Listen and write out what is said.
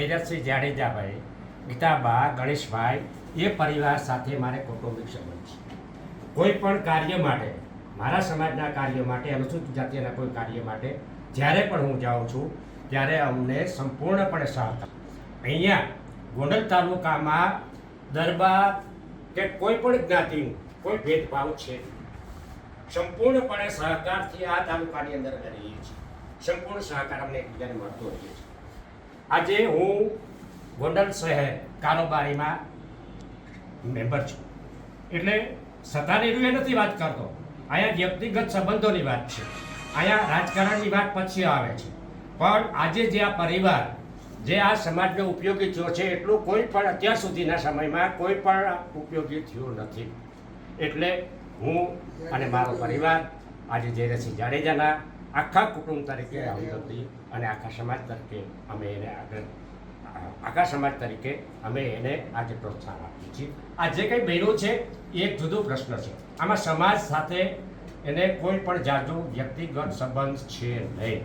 જયરાજસિંહ જાડેજાભાઈ, ગીતાબા, ગણેશભાઈ એ પરિવાર સાથે મારે કૌટુંબિક સંબંધ છે. કોઈ પણ કાર્ય માટે, મારા સમાજના કાર્ય માટે, અનુસૂચિત જાતિના કોઈ કાર્ય માટે જ્યારે પણ હું જાઉં છું ત્યારે અમને સંપૂર્ણપણે સહકાર. અહીંયા ગોંડલ તાલુકામાં દરબાર કે કોઈ પણ જ્ઞાતિનું કોઈ ભેદભાવ છે. સંપૂર્ણપણે સહકારથી આ તાલુકાની અંદર અમે રહીએ છીએ. સંપૂર્ણ સહકાર અમને એકબીજાને મળતો રહીએ છીએ. આજે હું ગોંડલ શહેર કારોબારીમાં મેમ્બર છું. એટલે સત્તાની નથી વાત કરતો, અહીંયા વ્યક્તિગત સંબંધોની વાત છે. અહીંયા રાજકારણની વાત પછી આવે છે. પણ આજે જે આ પરિવાર જે આ સમાજને ઉપયોગી થયો છે એટલું કોઈ પણ અત્યાર સુધીના સમયમાં કોઈ પણ ઉપયોગી થયું નથી. એટલે હું અને મારો પરિવાર આજે જયરાજસિંહ જાડેજાના આખા કુટુંબ તરીકે હમદર્દી અને આખા સમાજ તરીકે અમે એને આગળ આખા સમાજ તરીકે અમે એને આજે પ્રોત્સાહન આપીએ છીએ. આ જે કંઈ બન્યું છે એ એક જુદો પ્રશ્ન છે. આમાં સમાજ સાથે એને કોઈ પણ જાજો વ્યક્તિગત સંબંધ છે નહીં.